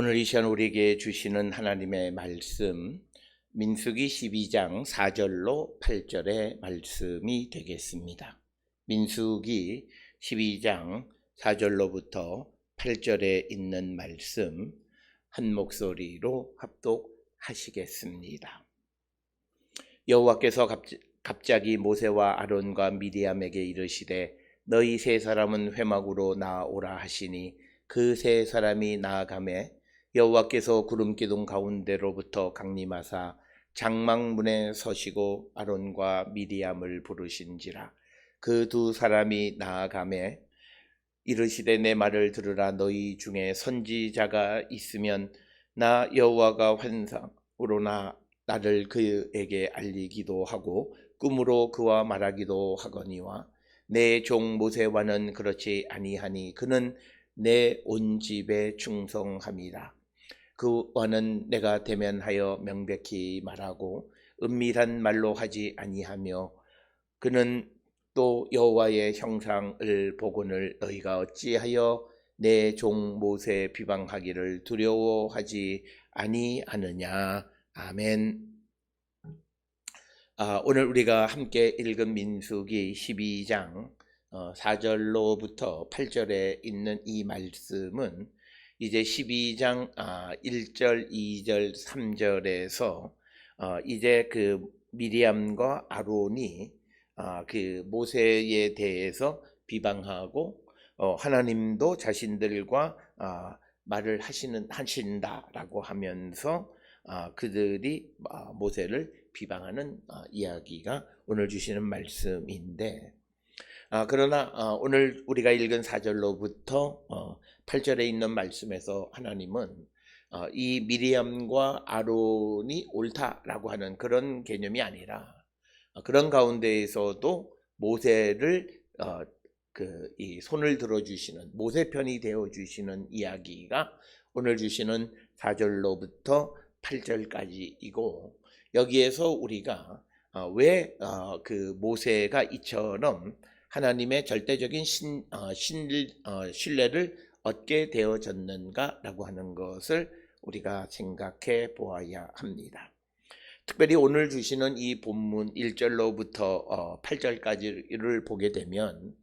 오늘 이 시간 우리에게 주시는 하나님의 말씀, 민수기 12장 4절로 8절의 말씀이 되겠습니다. 민수기 12장 4절로부터 8절에 있는 말씀 한 목소리로 합독하시겠습니다. 여호와께서 갑자기 모세와 아론과 미디암에게 이르시되 너희 세 사람은 회막으로 나아오라 하시니 그 세 사람이 나아가매 여호와께서 구름 기둥 가운데로부터 강림하사 장막문에 서시고 아론과 미리암을 부르신지라. 그 두 사람이 나아가매 이르시되 내 말을 들으라. 너희 중에 선지자가 있으면 나 여호와가 환상으로 나를 그에게 알리기도 하고 꿈으로 그와 말하기도 하거니와 내 종 모세와는 그렇지 아니하니 그는 내 온 집에 충성함이라. 그와는 내가 대면하여 명백히 말하고 은밀한 말로 하지 아니하며 그는 또 여호와의 형상을 보거늘 너희가 어찌하여 내 종 모세 비방하기를 두려워하지 아니하느냐. 아멘. 오늘 우리가 함께 읽은 민수기 12장 4절로부터 8절에 있는 이 말씀은 이제 12장 1절, 2절, 3절에서 이제 그 미리암과 아론이 그 모세에 대해서 비방하고 하나님도 자신들과 말을 하신다라고 하면서 그들이 모세를 비방하는 이야기가 오늘 주시는 말씀인데, 그러나 오늘 우리가 읽은 4절로부터 8절에 있는 말씀에서 하나님은 이 미리암과 아론이 옳다라고 하는 그런 개념이 아니라 그런 가운데에서도 모세를 이 손을 들어주시는 모세 편이 되어주시는 이야기가 오늘 주시는 4절로부터 8절까지이고, 여기에서 우리가 왜 그 모세가 이처럼 하나님의 절대적인 신뢰를 얻게 되어졌는가라고 하는 것을 우리가 생각해 보아야 합니다. 특별히 오늘 주시는 이 본문 1절로부터 8절까지를 보게 되면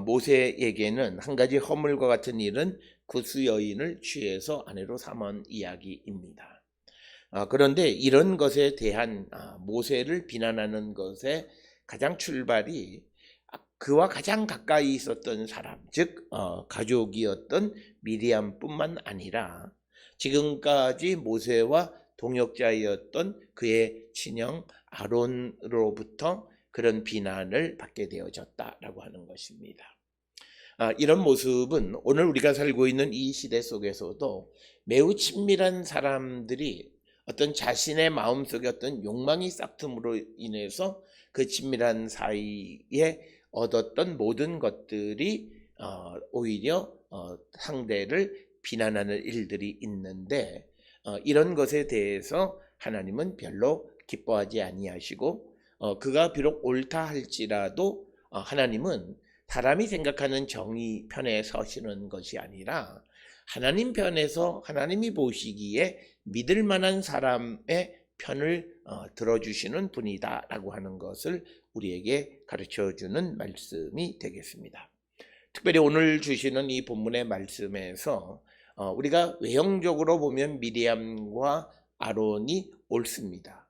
모세에게는 한 가지 허물과 같은 일은 구스 여인을 취해서 아내로 삼은 이야기입니다. 그런데 이런 것에 대한 모세를 비난하는 것의 가장 출발이 그와 가장 가까이 있었던 사람, 즉 가족이었던 미리암뿐만 아니라 지금까지 모세와 동역자였던 그의 친형 아론으로부터 그런 비난을 받게 되어졌다라고 하는 것입니다. 이런 모습은 오늘 우리가 살고 있는 이 시대 속에서도 매우 친밀한 사람들이 어떤 자신의 마음속에 어떤 욕망이 싹틈으로 인해서 그 친밀한 사이에 얻었던 모든 것들이 오히려 상대를 비난하는 일들이 있는데, 이런 것에 대해서 하나님은 별로 기뻐하지 아니하시고 그가 비록 옳다 할지라도 하나님은 사람이 생각하는 정의 편에 서시는 것이 아니라 하나님 편에서 하나님이 보시기에 믿을 만한 사람의 편을 들어주시는 분이다라고 하는 것을 우리에게 가르쳐주는 말씀이 되겠습니다. 특별히 오늘 주시는 이 본문의 말씀에서 우리가 외형적으로 보면 미리암과 아론이 옳습니다.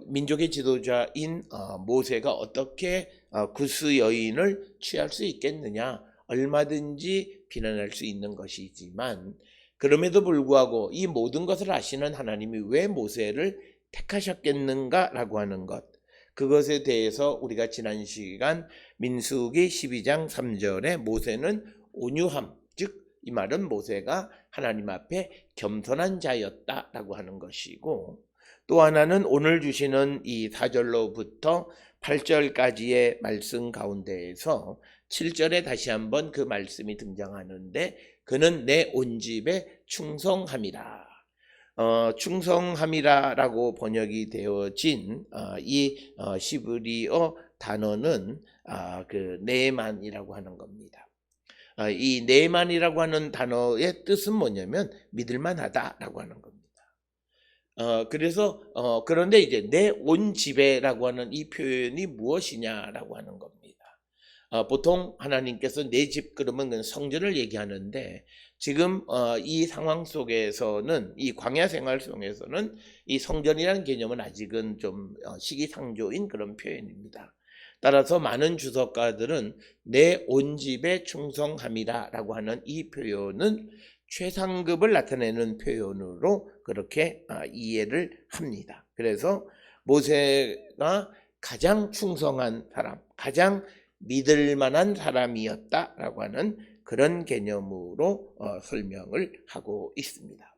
민족의 지도자인 모세가 어떻게 구스 여인을 취할 수 있겠느냐, 얼마든지 비난할 수 있는 것이지만 그럼에도 불구하고 이 모든 것을 아시는 하나님이 왜 모세를 택하셨겠는가라고 하는 것, 그것에 대해서 우리가 지난 시간 민수기 12장 3절에 모세는 온유함, 즉 이 말은 모세가 하나님 앞에 겸손한 자였다라고 하는 것이고, 또 하나는 오늘 주시는 이 4절로부터 8절까지의 말씀 가운데에서 7절에 다시 한번 그 말씀이 등장하는데, 그는 내 온 집에 충성함이라. 충성함이라라고 번역이 되어진 이 시브리어 단어는 그 네만이라고 하는 겁니다. 이 네만이라고 하는 단어의 뜻은 뭐냐면 믿을만하다라고 하는 겁니다. 그래서 그런데 이제 내 온 집에라고 하는 이 표현이 무엇이냐라고 하는 겁니다. 보통 하나님께서 내 집 그러면 그건 성전을 얘기하는데 지금 이 상황 속에서는 이 광야 생활 속에서는 이 성전이라는 개념은 아직은 좀 시기상조인 그런 표현입니다. 따라서 많은 주석가들은 내 온 집에 충성함이라라고 하는 이 표현은 최상급을 나타내는 표현으로 그렇게 이해를 합니다. 그래서 모세가 가장 충성한 사람, 가장 믿을 만한 사람이었다라고 하는 그런 개념으로 설명을 하고 있습니다.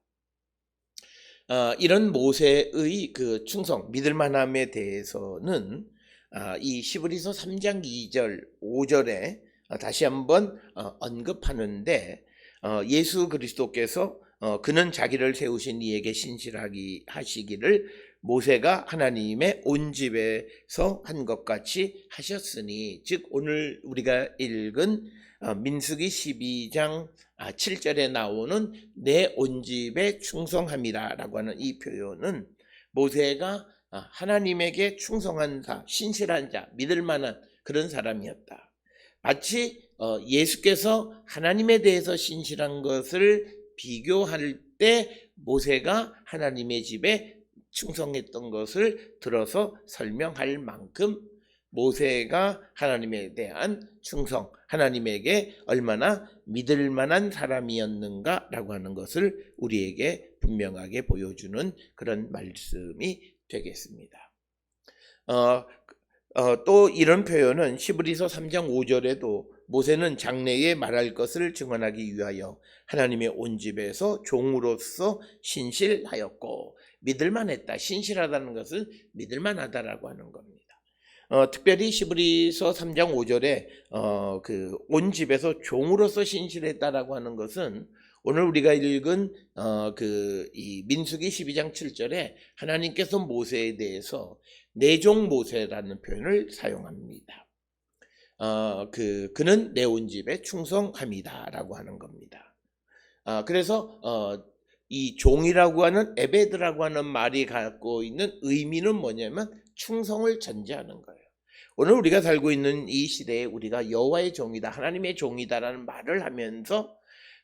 이런 모세의 그 충성, 믿을 만함에 대해서는 이 히브리서 3장 2절, 5절에 다시 한번 언급하는데 예수 그리스도께서 그는 자기를 세우신 이에게 신실하게 하시기를 모세가 하나님의 온 집에서 한 것 같이 하셨으니, 즉 오늘 우리가 읽은 민수기 12장 7절에 나오는 내 온 집에 충성함이라고 하는 이 표현은 모세가 하나님에게 충성한 자, 신실한 자, 믿을 만한 그런 사람이었다. 마치 예수께서 하나님에 대해서 신실한 것을 비교할 때 모세가 하나님의 집에 충성했던 것을 들어서 설명할 만큼 모세가 하나님에 대한 충성, 하나님에게 얼마나 믿을 만한 사람이었는가라고 하는 것을 우리에게 분명하게 보여주는 그런 말씀이 되겠습니다. 또 이런 표현은 히브리서 3장 5절에도 모세는 장래에 말할 것을 증언하기 위하여 하나님의 온 집에서 종으로서 신실하였고, 믿을만했다, 신실하다는 것은 믿을만하다라고 하는 겁니다. 특별히 히브리서 3장 5절에 그 온 집에서 종으로서 신실했다라고 하는 것은 오늘 우리가 읽은 이 민수기 12장 7절에 하나님께서 모세에 대해서 내 종 모세라는 표현을 사용합니다. 그는 내 온 집에 충성함이다라고 하는 겁니다. 그래서 이 종이라고 하는 에베드라고 하는 말이 갖고 있는 의미는 뭐냐면 충성을 전제하는 거예요. 오늘 우리가 살고 있는 이 시대에 우리가 여호와의 종이다, 하나님의 종이다라는 말을 하면서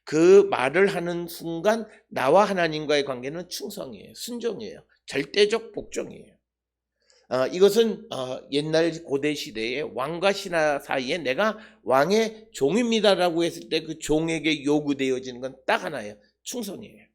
그 말을 하는 순간 나와 하나님과의 관계는 충성이에요, 순종이에요, 절대적 복종이에요. 이것은 옛날 고대 시대에 왕과 신하 사이에 내가 왕의 종입니다라고 했을 때 그 종에게 요구되어지는 건 딱 하나예요, 충성이에요.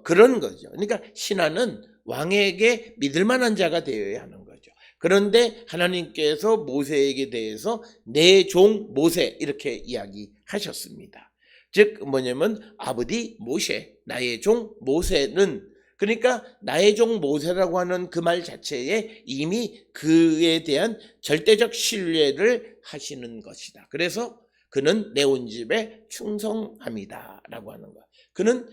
그런 거죠. 그러니까 신하는 왕에게 믿을 만한 자가 되어야 하는 거죠. 그런데 하나님께서 모세에게 대해서 내 종 모세 이렇게 이야기하셨습니다. 즉 뭐냐면 아버디 모세, 나의 종 모세는, 그러니까 나의 종 모세라고 하는 그 말 자체에 이미 그에 대한 절대적 신뢰를 하시는 것이다. 그래서 그는 내 온 집에 충성합니다 라고 하는 것. 그는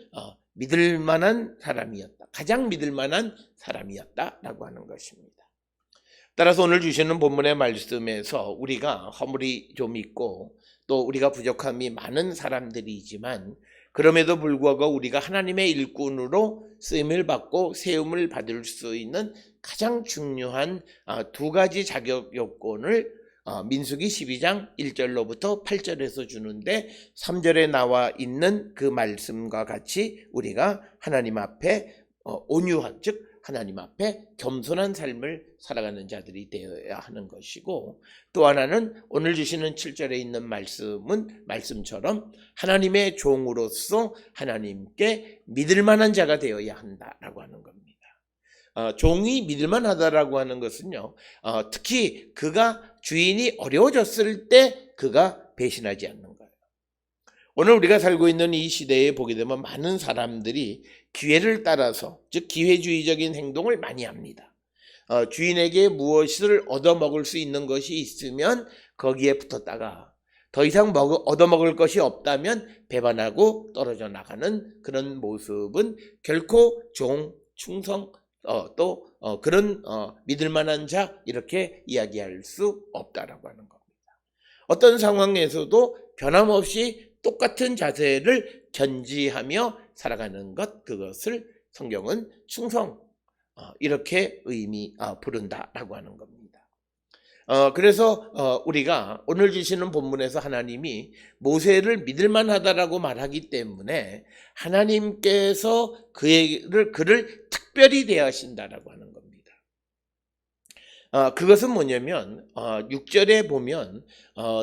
믿을 만한 사람이었다, 가장 믿을 만한 사람이었다 라고 하는 것입니다. 따라서 오늘 주시는 본문의 말씀에서 우리가 허물이 좀 있고 또 우리가 부족함이 많은 사람들이지만 그럼에도 불구하고 우리가 하나님의 일꾼으로 쓰임을 받고 세움을 받을 수 있는 가장 중요한 두 가지 자격 요건을 민수기 12장 1절로부터 8절에서 주는데 3절에 나와 있는 그 말씀과 같이 우리가 하나님 앞에 온유한, 즉 하나님 앞에 겸손한 삶을 살아가는 자들이 되어야 하는 것이고, 또 하나는 오늘 주시는 7절에 있는 말씀은 말씀처럼 하나님의 종으로서 하나님께 믿을 만한 자가 되어야 한다라고 하는 겁니다. 종이 믿을만 하다라고 하는 것은요, 특히 그가 주인이 어려워졌을 때 그가 배신하지 않는 거예요. 오늘 우리가 살고 있는 이 시대에 보게 되면 많은 사람들이 기회를 따라서, 즉 기회주의적인 행동을 많이 합니다. 주인에게 무엇을 얻어먹을 수 있는 것이 있으면 거기에 붙었다가 더 이상 얻어먹을 것이 없다면 배반하고 떨어져 나가는 그런 모습은 결코 종, 충성, 그런 믿을 만한 자 이렇게 이야기할 수 없다라고 하는 겁니다. 어떤 상황에서도 변함없이 똑같은 자세를 견지하며 살아가는 것, 그것을 성경은 충성, 이렇게 부른다라고 하는 겁니다. 그래서 우리가 오늘 주시는 본문에서 하나님이 모세를 믿을만하다라고 말하기 때문에 하나님께서 그를 특별히 대하신다라고 하는 겁니다. 그것은 뭐냐면 6절에 보면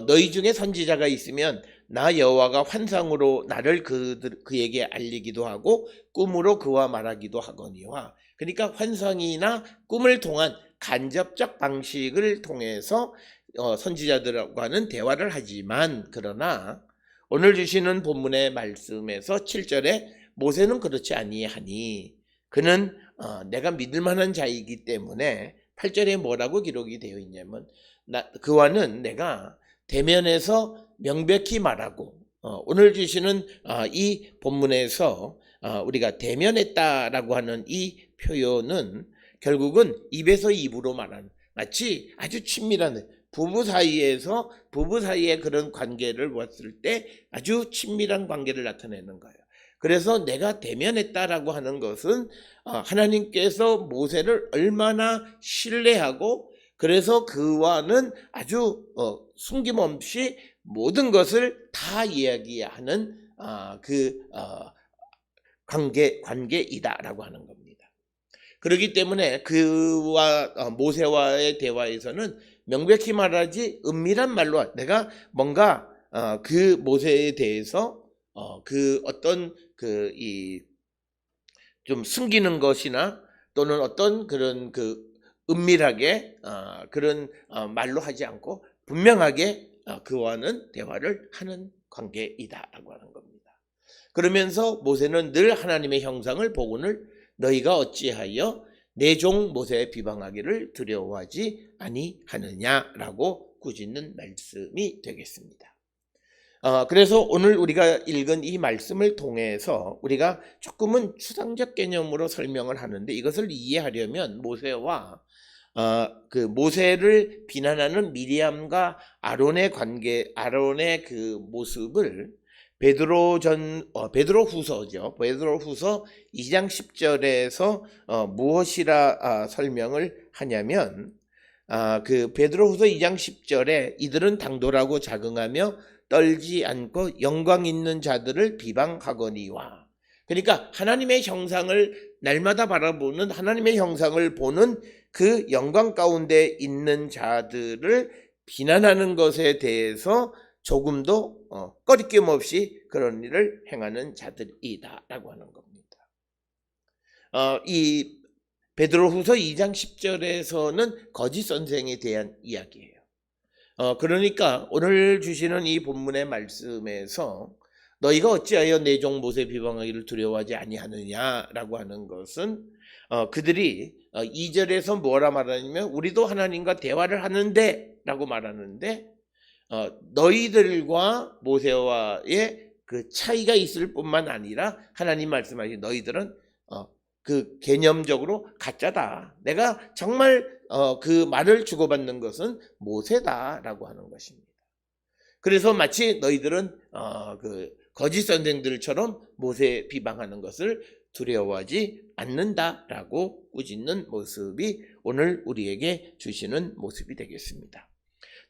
너희 중에 선지자가 있으면 나 여호와가 환상으로 나를 그에게 알리기도 하고 꿈으로 그와 말하기도 하거니와, 그러니까 환상이나 꿈을 통한 간접적 방식을 통해서 선지자들과는 대화를 하지만, 그러나 오늘 주시는 본문의 말씀에서 7절에 모세는 그렇지 아니하니 그는 내가 믿을 만한 자이기 때문에, 8절에 뭐라고 기록이 되어 있냐면 그와는 내가 대면에서 명백히 말하고, 오늘 주시는 이 본문에서 우리가 대면했다라고 하는 이 표현은 결국은 입에서 입으로 말하는, 마치 아주 친밀한 부부 사이의 그런 관계를 봤을 때 아주 친밀한 관계를 나타내는 거예요. 그래서 내가 대면했다라고 하는 것은 하나님께서 모세를 얼마나 신뢰하고, 그래서 그와는 아주 숨김없이 모든 것을 다 이야기하는 관계이다라고 하는 겁니다. 그렇기 때문에 그와 모세와의 대화에서는 명백히 말하지 은밀한 말로 내가 뭔가 그 모세에 대해서 그 어떤 좀 숨기는 것이나 또는 어떤 그런 은밀하게 그런 말로 하지 않고 분명하게 그와는 대화를 하는 관계이다라고 하는 겁니다. 그러면서 모세는 늘 하나님의 형상을 보고는 너희가 어찌하여 내 종 모세의 비방하기를 두려워하지 아니하느냐라고 꾸짖는 말씀이 되겠습니다. 그래서 오늘 우리가 읽은 이 말씀을 통해서 우리가 조금은 추상적 개념으로 설명을 하는데, 이것을 이해하려면 모세와 모세를 비난하는 미리암과 아론의 관계, 아론의 그 모습을 베드로후서죠. 베드로후서 2장 10절에서 무엇이라 설명을 하냐면, 베드로후서 2장 10절에 이들은 당돌하고 자긍하며 떨지 않고 영광 있는 자들을 비방하거니와, 그러니까 하나님의 형상을 날마다 바라보는, 하나님의 형상을 보는 그 영광 가운데 있는 자들을 비난하는 것에 대해서 조금도 꺼리낌 없이 그런 일을 행하는 자들이다라고 하는 겁니다. 이 베드로후서 2장 10절에서는 거짓 선생에 대한 이야기예요. 그러니까 오늘 주시는 이 본문의 말씀에서 너희가 어찌하여 내 종 모세 비방하기를 두려워하지 아니하느냐라고 하는 것은 그들이 2절에서 뭐라 말하냐면 우리도 하나님과 대화를 하는데 라고 말하는데, 너희들과 모세와의 그 차이가 있을 뿐만 아니라 하나님 말씀하신 너희들은 그 개념적으로 가짜다. 내가 정말 그 말을 주고받는 것은 모세다라고 하는 것입니다. 그래서 마치 너희들은 그 거짓 선생들처럼 모세 비방하는 것을 두려워하지 않는다라고 꾸짖는 모습이 오늘 우리에게 주시는 모습이 되겠습니다.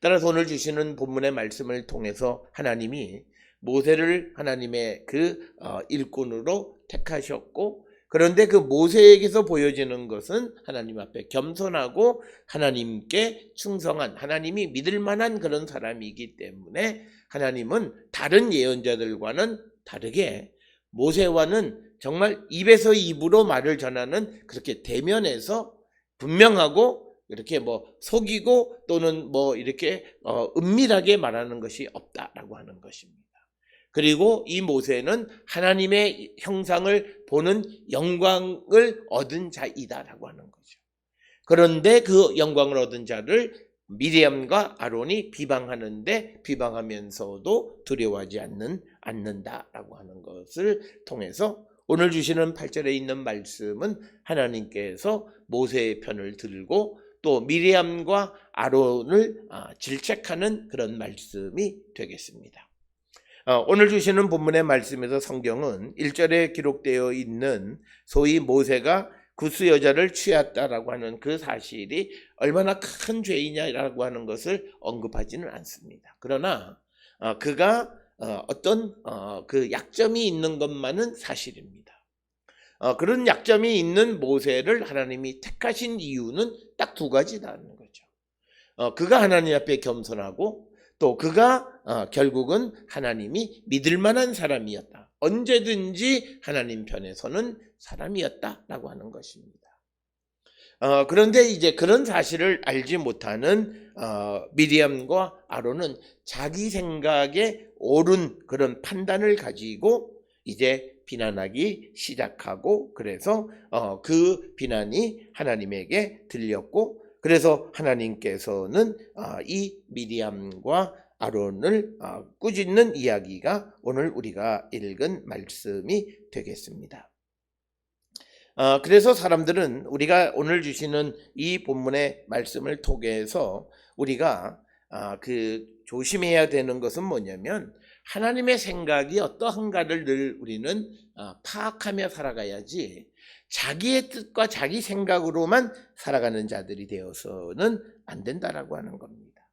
따라서 오늘 주시는 본문의 말씀을 통해서 하나님이 모세를 하나님의 그 일꾼으로 택하셨고, 그런데 그 모세에게서 보여지는 것은 하나님 앞에 겸손하고 하나님께 충성한, 하나님이 믿을 만한 그런 사람이기 때문에 하나님은 다른 예언자들과는 다르게 모세와는 정말 입에서 입으로 말을 전하는, 그렇게 대면에서 분명하고 이렇게 속이고 또는 이렇게 은밀하게 말하는 것이 없다라고 하는 것입니다. 그리고 이 모세는 하나님의 형상을 보는 영광을 얻은 자이다라고 하는 거죠. 그런데 그 영광을 얻은 자를 미리암과 아론이 비방하면서도 두려워하지 않는다라고 하는 것을 통해서 오늘 주시는 8절에 있는 말씀은 하나님께서 모세의 편을 들고 또 미리암과 아론을 질책하는 그런 말씀이 되겠습니다. 오늘 주시는 본문의 말씀에서 성경은 1절에 기록되어 있는 소위 모세가 구스 여자를 취했다라고 하는 그 사실이 얼마나 큰 죄이냐라고 하는 것을 언급하지는 않습니다. 그러나 그가 어떤 그 약점이 있는 것만은 사실입니다. 그런 약점이 있는 모세를 하나님이 택하신 이유는 딱 두 가지라는 거죠. 그가 하나님 앞에 겸손하고 또 그가 결국은 하나님이 믿을 만한 사람이었다. 언제든지 하나님 편에 서는 사람이었다라고 하는 것입니다. 그런데 이제 그런 사실을 알지 못하는 미리암과 아론은 자기 생각에 옳은 그런 판단을 가지고 이제 비난하기 시작하고, 그래서 그 비난이 하나님에게 들렸고, 그래서 하나님께서는 이 미리암과 아론을 꾸짖는 이야기가 오늘 우리가 읽은 말씀이 되겠습니다. 그래서 사람들은 우리가 오늘 주시는 이 본문의 말씀을 통해서 우리가 조심해야 되는 것은 뭐냐면, 하나님의 생각이 어떠한가를 늘 우리는 파악하며 살아가야지 자기의 뜻과 자기 생각으로만 살아가는 자들이 되어서는 안 된다라고 하는 겁니다.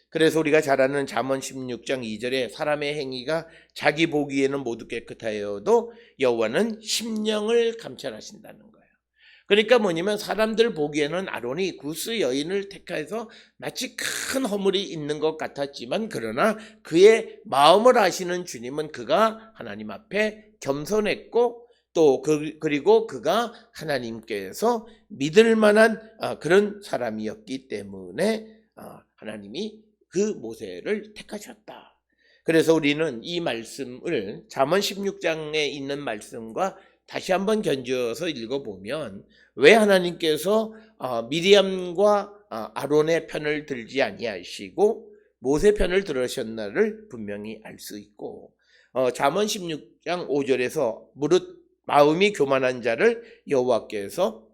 그래서 우리가 잘 아는 잠언 16장 2절에 사람의 행위가 자기 보기에는 모두 깨끗하여도 여호와는 심령을 감찰하신다는 거예요. 그러니까 뭐냐면 사람들 보기에는 아론이 구스 여인을 택해서 마치 큰 허물이 있는 것 같았지만, 그러나 그의 마음을 아시는 주님은 그가 하나님 앞에 겸손했고, 또 그리고 그가 하나님께서 믿을 만한 그런 사람이었기 때문에 하나님이 그 모세를 택하셨다. 그래서 우리는 이 말씀을 잠언 16장에 있는 말씀과 다시 한번 견주어서 읽어보면 왜 하나님께서 미리암과 아론의 편을 들지 아니하시고 모세 편을 들으셨나를 분명히 알 수 있고, 잠언 16장 5절에서 무릇 마음이 교만한 자를 여호와께서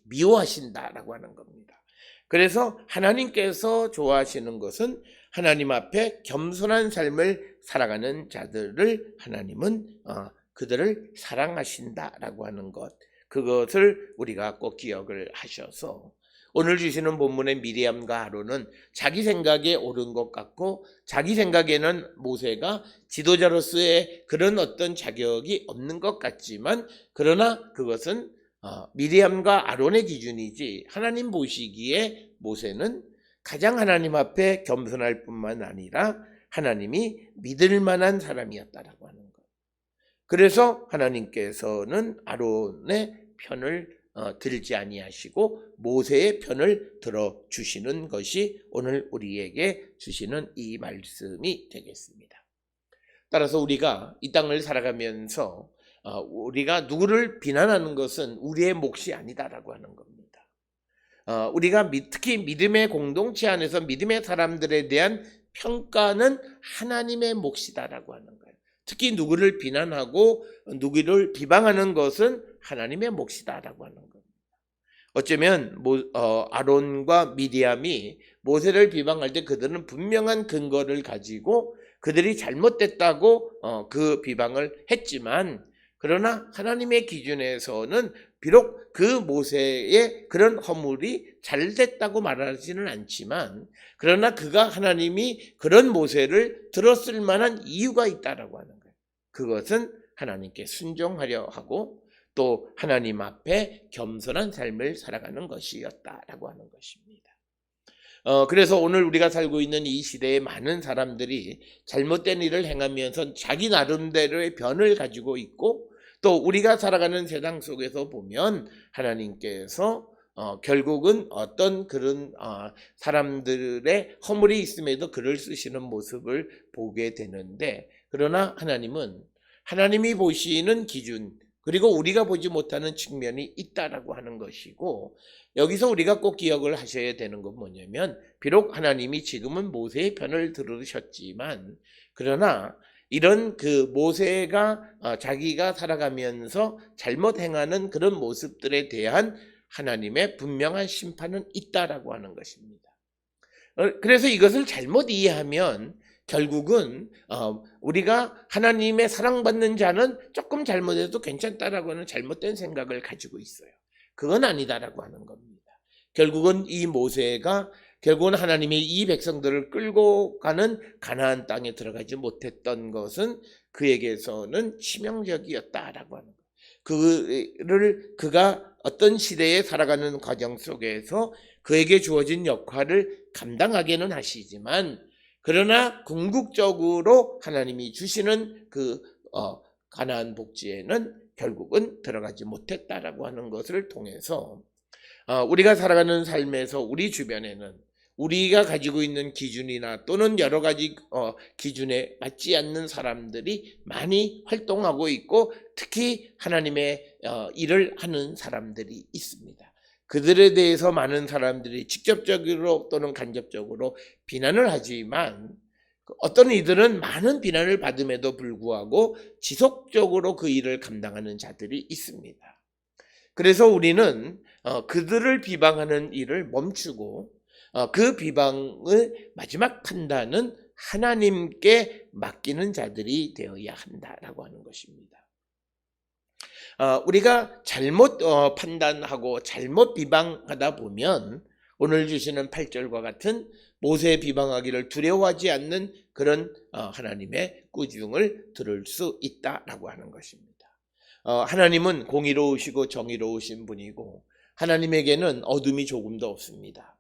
미워하신다라고 하는 겁니다. 그래서 하나님께서 좋아하시는 것은 하나님 앞에 겸손한 삶을 살아가는 자들을 하나님은 그들을 사랑하신다라고 하는 것, 그것을 우리가 꼭 기억을 하셔서 오늘 주시는 본문의 미리암과 아론은 자기 생각에 옳은 것 같고 자기 생각에는 모세가 지도자로서의 그런 어떤 자격이 없는 것 같지만, 그러나 그것은 미리암과 아론의 기준이지 하나님 보시기에 모세는 가장 하나님 앞에 겸손할 뿐만 아니라 하나님이 믿을 만한 사람이었다라고 하는 것. 그래서 하나님께서는 아론의 편을 들지 아니하시고 모세의 편을 들어주시는 것이 오늘 우리에게 주시는 이 말씀이 되겠습니다. 따라서 우리가 이 땅을 살아가면서 우리가 누구를 비난하는 것은 우리의 몫이 아니다라고 하는 겁니다. 우리가 특히 믿음의 공동체 안에서 믿음의 사람들에 대한 평가는 하나님의 몫이다라고 하는 거예요. 특히 누구를 비난하고 누구를 비방하는 것은 하나님의 몫이다라고 하는 겁니다. 어쩌면 아론과 미리암이 모세를 비방할 때 그들은 분명한 근거를 가지고 그들이 잘못됐다고 그 비방을 했지만, 그러나 하나님의 기준에서는 비록 그 모세의 그런 허물이 잘됐다고 말하지는 않지만, 그러나 그가 하나님이 그런 모세를 들었을 만한 이유가 있다라고 하는 거예요. 그것은 하나님께 순종하려 하고 또 하나님 앞에 겸손한 삶을 살아가는 것이었다라고 하는 것입니다. 그래서 오늘 우리가 살고 있는 이 시대에 많은 사람들이 잘못된 일을 행하면서 자기 나름대로의 변을 가지고 있고, 또 우리가 살아가는 세상 속에서 보면 하나님께서 결국은 어떤 그런 사람들의 허물이 있음에도 글을 쓰시는 모습을 보게 되는데, 그러나 하나님은 하나님이 보시는 기준, 그리고 우리가 보지 못하는 측면이 있다라고 하는 것이고, 여기서 우리가 꼭 기억을 하셔야 되는 건 뭐냐면, 비록 하나님이 지금은 모세의 편을 들으셨지만, 그러나 이런 그 모세가 자기가 살아가면서 잘못 행하는 그런 모습들에 대한 하나님의 분명한 심판은 있다라고 하는 것입니다. 그래서 이것을 잘못 이해하면 결국은 우리가 하나님의 사랑받는 자는 조금 잘못해도 괜찮다라고 하는 잘못된 생각을 가지고 있어요. 그건 아니다라고 하는 겁니다. 결국은 이 모세가 결국은 하나님이 이 백성들을 끌고 가는 가나안 땅에 들어가지 못했던 것은 그에게서는 치명적이었다라고 하는 거예요. 그가 어떤 시대에 살아가는 과정 속에서 그에게 주어진 역할을 감당하게는 하시지만, 그러나 궁극적으로 하나님이 주시는 그 가나안 복지에는 결국은 들어가지 못했다라고 하는 것을 통해서 우리가 살아가는 삶에서 우리 주변에는 우리가 가지고 있는 기준이나 또는 여러 가지 기준에 맞지 않는 사람들이 많이 활동하고 있고, 특히 하나님의 일을 하는 사람들이 있습니다. 그들에 대해서 많은 사람들이 직접적으로 또는 간접적으로 비난을 하지만, 어떤 이들은 많은 비난을 받음에도 불구하고 지속적으로 그 일을 감당하는 자들이 있습니다. 그래서 우리는 그들을 비방하는 일을 멈추고 그 비방의 마지막 판단은 하나님께 맡기는 자들이 되어야 한다라고 하는 것입니다. 우리가 잘못 판단하고 잘못 비방하다 보면 오늘 주시는 8절과 같은 모세의 비방하기를 두려워하지 않는 그런 하나님의 꾸중을 들을 수 있다라고 하는 것입니다. 하나님은 공의로우시고 정의로우신 분이고 하나님에게는 어둠이 조금도 없습니다.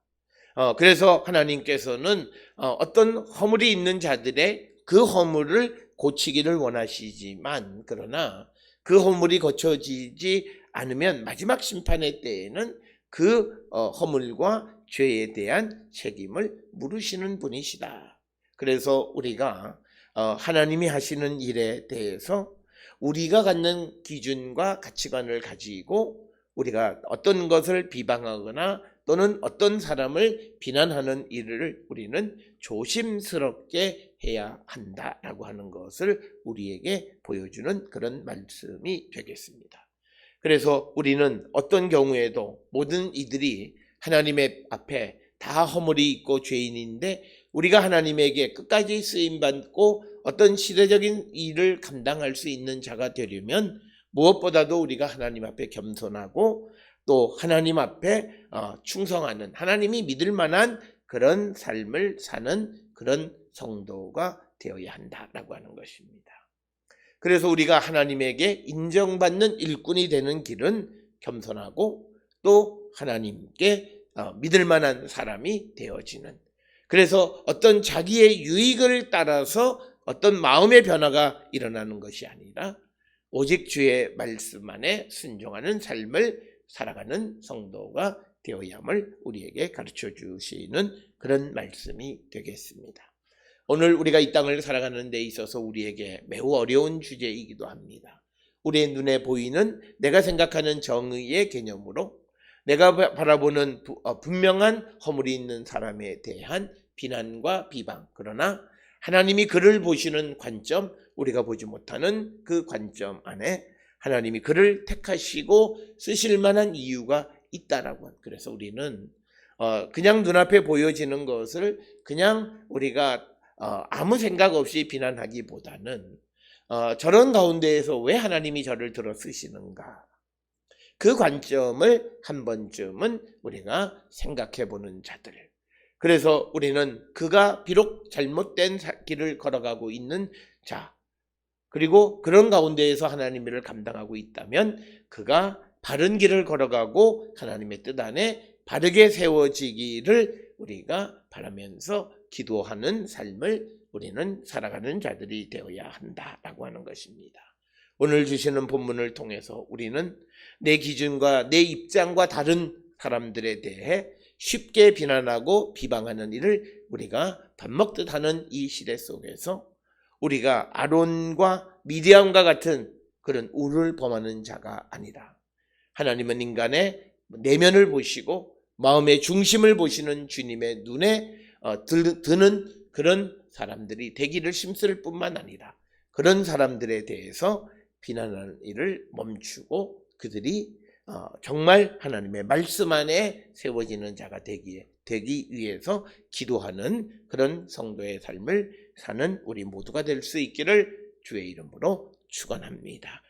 그래서 하나님께서는 어떤 허물이 있는 자들의 그 허물을 고치기를 원하시지만, 그러나 그 허물이 고쳐지지 않으면 마지막 심판의 때에는 그 허물과 죄에 대한 책임을 물으시는 분이시다. 그래서 우리가 하나님이 하시는 일에 대해서 우리가 갖는 기준과 가치관을 가지고 우리가 어떤 것을 비방하거나 또는 어떤 사람을 비난하는 일을 우리는 조심스럽게 해야 한다라고 하는 것을 우리에게 보여주는 그런 말씀이 되겠습니다. 그래서 우리는 어떤 경우에도 모든 이들이 하나님의 앞에 다 허물이 있고 죄인인데, 우리가 하나님에게 끝까지 쓰임받고 어떤 시대적인 일을 감당할 수 있는 자가 되려면 무엇보다도 우리가 하나님 앞에 겸손하고 또 하나님 앞에 충성하는, 하나님이 믿을 만한 그런 삶을 사는 그런 성도가 되어야 한다라고 하는 것입니다. 그래서 우리가 하나님에게 인정받는 일꾼이 되는 길은 겸손하고 또 하나님께 믿을 만한 사람이 되어지는, 그래서 어떤 자기의 유익을 따라서 어떤 마음의 변화가 일어나는 것이 아니라 오직 주의 말씀 안에 순종하는 삶을 살아가는 성도가 되어야함을 우리에게 가르쳐 주시는 그런 말씀이 되겠습니다. 오늘 우리가 이 땅을 살아가는 데 있어서 우리에게 매우 어려운 주제이기도 합니다. 우리의 눈에 보이는 내가 생각하는 정의의 개념으로 내가 바라보는 분명한 허물이 있는 사람에 대한 비난과 비방, 그러나 하나님이 그를 보시는 관점, 우리가 보지 못하는 그 관점 안에 하나님이 그를 택하시고 쓰실 만한 이유가 있다라고. 그래서 우리는 그냥 눈앞에 보여지는 것을 그냥 우리가 아무 생각 없이 비난하기보다는 저런 가운데에서 왜 하나님이 저를 들어 쓰시는가, 그 관점을 한 번쯤은 우리가 생각해 보는 자들. 그래서 우리는 그가 비록 잘못된 길을 걸어가고 있는 자, 그리고 그런 가운데에서 하나님의 일을 감당하고 있다면 그가 바른 길을 걸어가고 하나님의 뜻 안에 바르게 세워지기를 우리가 바라면서 기도하는 삶을 우리는 살아가는 자들이 되어야 한다라고 하는 것입니다. 오늘 주시는 본문을 통해서 우리는 내 기준과 내 입장과 다른 사람들에 대해 쉽게 비난하고 비방하는 일을 우리가 밥 먹듯 하는 이 시대 속에서 우리가 아론과 미디안과 같은 그런 우를 범하는 자가 아니라 하나님은 인간의 내면을 보시고 마음의 중심을 보시는 주님의 눈에 드는 그런 사람들이 되기를 힘쓸 뿐만 아니라 그런 사람들에 대해서 비난하는 일을 멈추고 그들이 정말 하나님의 말씀 안에 세워지는 자가 되기 위해서 기도하는 그런 성도의 삶을 사는 우리 모두가 될 수 있기를 주의 이름으로 축원합니다.